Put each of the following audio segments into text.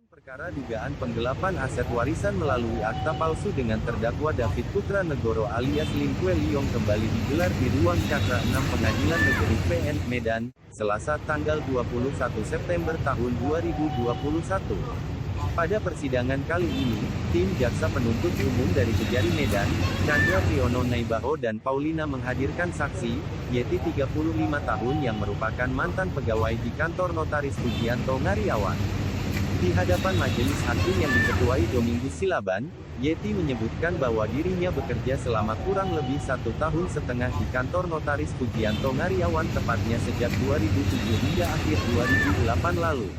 Perkara dugaan penggelapan aset warisan melalui akta palsu dengan terdakwa David Putra Negoro alias Lim Kue Liong kembali digelar di Ruang Cakra 6 Pengadilan Negeri PN, Medan, Selasa tanggal 21 September tahun 2021. Pada persidangan kali ini, tim Jaksa Penuntut Umum dari Kejari Medan, Chandra Priyono Naibaho dan Paulina menghadirkan saksi, Yeti 35 tahun yang merupakan mantan pegawai di kantor Notaris Pujianto Ngariawan. Di hadapan majelis hakim yang diketuai Domingus Silaban, Yeti menyebutkan bahwa dirinya bekerja selama kurang lebih 1,5 tahun di kantor Notaris Pujianto Ngariawan tepatnya sejak 2007 hingga akhir 2008 lalu.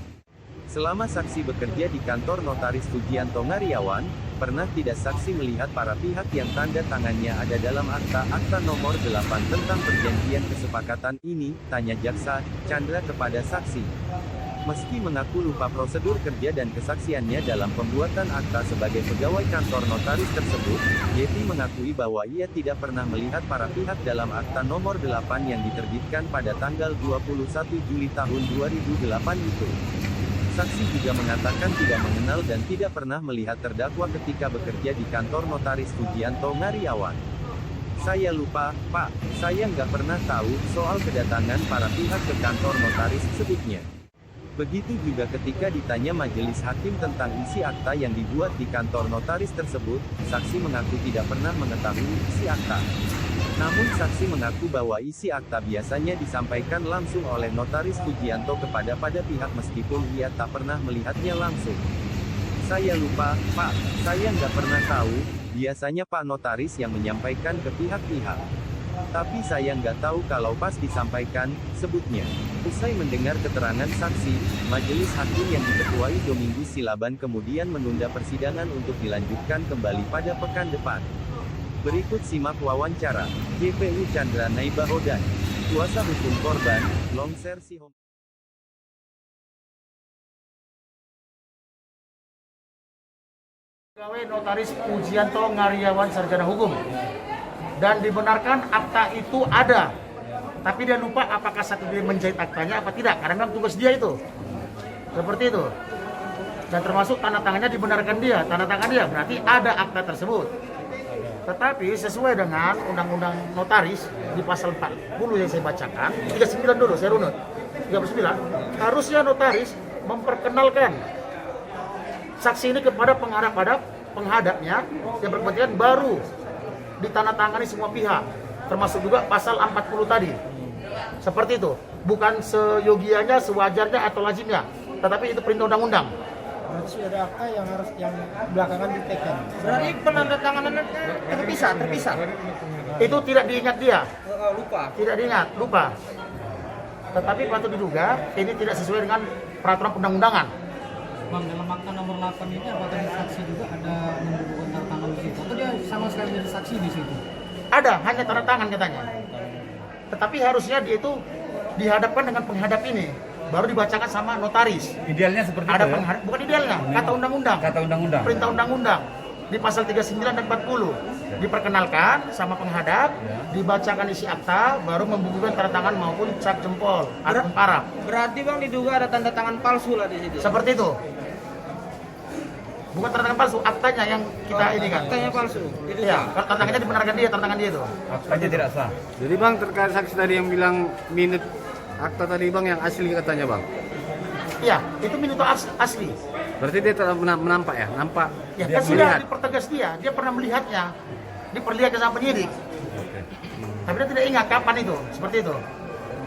Selama saksi bekerja di kantor Notaris Pujianto Ngariawan, pernah tidak saksi melihat para pihak yang tanda tangannya ada dalam akta nomor 8 tentang perjanjian kesepakatan ini, tanya jaksa, Chandra kepada saksi. Meski mengaku lupa prosedur kerja dan kesaksiannya dalam pembuatan akta sebagai pegawai kantor notaris tersebut, Yeti mengakui bahwa ia tidak pernah melihat para pihak dalam akta nomor 8 yang diterbitkan pada tanggal 21 Juli tahun 2008 itu. Saksi juga mengatakan tidak mengenal dan tidak pernah melihat terdakwa ketika bekerja di kantor notaris Pujianto Ngariawan. Saya lupa, Pak, saya nggak pernah tahu soal kedatangan para pihak ke kantor notaris, sebutnya. Begitu juga ketika ditanya majelis hakim tentang isi akta yang dibuat di kantor notaris tersebut, saksi mengaku tidak pernah mengetahui isi akta. Namun saksi mengaku bahwa isi akta biasanya disampaikan langsung oleh Notaris Pujianto kepada pihak meskipun ia tak pernah melihatnya langsung. Saya lupa, Pak, saya nggak pernah tahu, biasanya Pak Notaris yang menyampaikan ke pihak-pihak. Tapi saya nggak tahu kalau pas disampaikan, sebutnya. Usai mendengar keterangan saksi, majelis hakim yang diketuai Domingus Silaban kemudian menunda persidangan untuk dilanjutkan kembali pada pekan depan. Berikut simak wawancara, JPU Chandra Naibaho dan kuasa hukum korban, Longser Sihom. Pegawai Notaris Pujianto Ngariawan Sarjana Hukum. Dan dibenarkan akta itu ada, tapi dia lupa apakah saat dia menjahit aktanya apa tidak, karena tugas dia itu seperti itu. Dan termasuk tanda tangannya dibenarkan dia, tanda tangan dia berarti ada akta tersebut. Tetapi sesuai dengan Undang-Undang Notaris di pasal 40 yang saya bacakan, 39 dulu saya runut, 39, harusnya notaris memperkenalkan saksi ini kepada penghadapnya yang berkepentingan, baru ditandatangani semua pihak, termasuk juga pasal 40 tadi. Seperti itu, bukan seyogianya, sewajarnya atau lazimnya, tetapi itu perintah undang-undang. Berarti sudah ada akta yang belakangan diteken. Berarti penandatanganannya terpisah. Itu tidak diingat dia. Lupa. Tidak diingat, lupa. Tetapi patut diduga ini tidak sesuai dengan peraturan undang-undangan. Bang, dalam akta nomor 8 ini apakah saksi juga ada membubuhkan tanda tangan di situ? Atau dia sama sekali jadi saksi di situ? Ada, hanya tanda tangan katanya. Tetapi harusnya dia itu dihadapkan dengan penghadap ini, baru dibacakan sama notaris. Idealnya seperti Ada itu ya? bukan idealnya, kata undang-undang. Kata undang-undang. Perintah undang-undang di pasal 39 dan 40. Diperkenalkan sama penghadap, dibacakan isi akta, baru membubuhkan tanda tangan maupun cap jempol atau paraf. Berarti Bang diduga ada tanda tangan palsu lah di situ. Seperti itu. Bukan tanda tangan palsu, aktanya yang kita ini kan. Aktanya palsu. Itu Iya, sah. tanda tangannya dibenarkan dia, tanda tangan dia itu. Aktanya tidak sah. Jadi Bang, terkait saksi tadi yang bilang minut akta tadi Bang yang asli katanya Bang. Iya, itu minuto asli. Berarti dia telah menampak ya? Nampak Ya, dia kan sudah melihat. dipertegas dia pernah melihatnya. Diperlihatkan sama penyidik. Tapi dia tidak ingat kapan itu, seperti itu.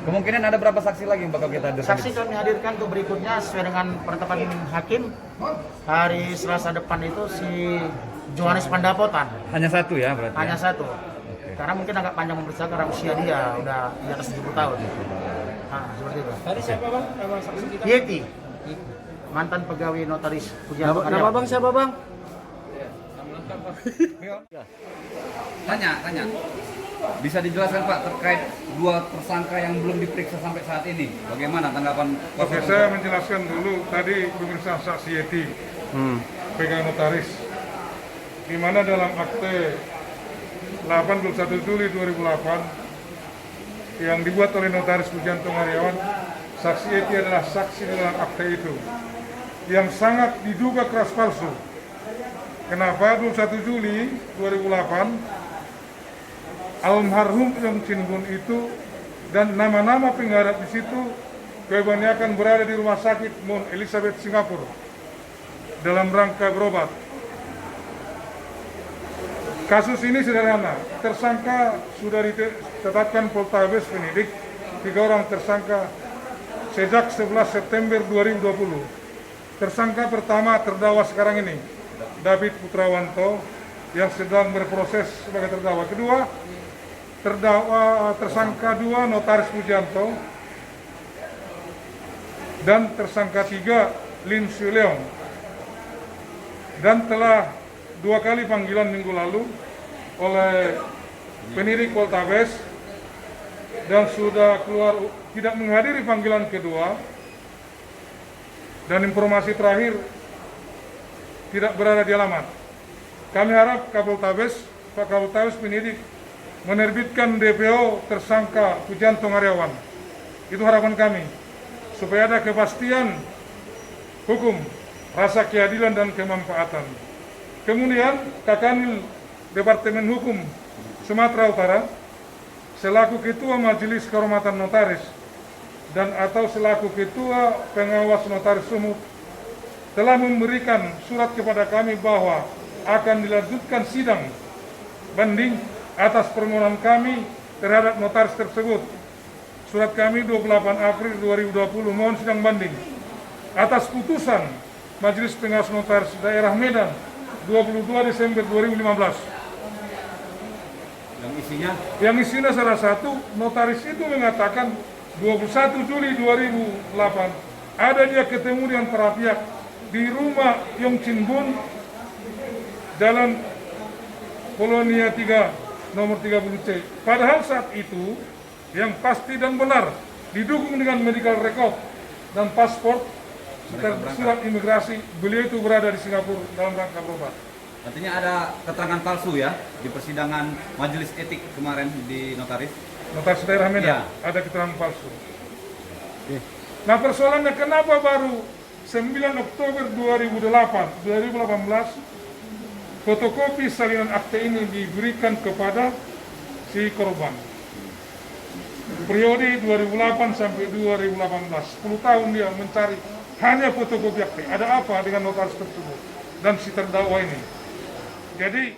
Kemungkinan ada berapa saksi lagi yang bakal kita hadirkan? Saksi kami hadirkan untuk berikutnya sesuai dengan penetapan hakim hari Selasa depan itu si Johannes Pandapotan. Hanya satu ya berarti? Hanya ya? satu. Karena mungkin agak panjang memeriksa karena usia dia udah di atas 70 tahun. Nah, seperti itu. Tadi siapa Bang? Nama saksi kita. Yeti, mantan pegawai notaris Pujianto Nama Ngariawan. Bang siapa Bang? Tanya. Bisa dijelaskan Pak terkait dua tersangka yang belum diperiksa sampai saat ini? Bagaimana tanggapan? Oke, saya menjelaskan dulu tadi pemeriksaan saksi Yeti, pegang notaris, di mana dalam akte 81 Juli 2008 yang dibuat oleh Notaris Pujianto Ngariawan, saksi Yeti adalah saksi di dalam akte itu. yang sangat diduga keras palsu. Kenapa? 21 Juli 2008 almarhum Yong Chin Bun itu dan nama-nama penggarap di situ kebanyakan berada di rumah sakit Mount Elizabeth Singapura dalam rangka berobat. Kasus ini sederhana, tersangka sudah ditetapkan Poltabes penyidik 3 orang tersangka sejak 11 September 2020. Tersangka pertama terdakwa sekarang ini, David Putrawanto, yang sedang berproses sebagai terdakwa. Kedua, tersangka 2 Notaris Pujianto, dan tersangka 3 Lin Shu Leong. Dan telah 2 kali panggilan minggu lalu oleh penyidik Poltabes dan sudah keluar tidak menghadiri panggilan kedua, dan informasi terakhir tidak berada di alamat. Kami harap Pak Kapoltabes penyidik menerbitkan DPO tersangka Pujianto Ngariawan. Itu harapan kami, supaya ada kepastian hukum, rasa keadilan dan kemanfaatan. Kemudian Kakanwil Departemen Hukum Sumatera Utara selaku Ketua Majelis Kehormatan Notaris dan atau selaku Ketua Pengawas Notaris Sumut telah memberikan surat kepada kami bahwa akan dilanjutkan sidang banding atas permohonan kami terhadap notaris tersebut. Surat kami 28 April 2020 mohon sidang banding atas putusan Majelis Pengawas Notaris Daerah Medan 22 Desember 2015. Yang isinya salah satu notaris itu mengatakan 21 Juli 2008 ada dia ketemu dengan para pihak di rumah Yong Chin Bun, Jalan Polonia 3 nomor 30C. Padahal saat itu yang pasti dan benar didukung dengan medical record dan paspor serta surat imigrasi, beliau itu berada di Singapura dalam rangka berobat. Artinya ada keterangan palsu ya di persidangan majelis etik kemarin di notaris? Notaris Daerah Medan, Ya. ada keterangan palsu. Nah persoalannya kenapa baru 9 Oktober 2018 fotokopi salinan akte ini diberikan kepada si korban. Periode 2008 sampai 2018, 10 tahun dia mencari hanya fotokopi akte. Ada apa dengan notaris tersebut dan si terdakwa ini? Jadi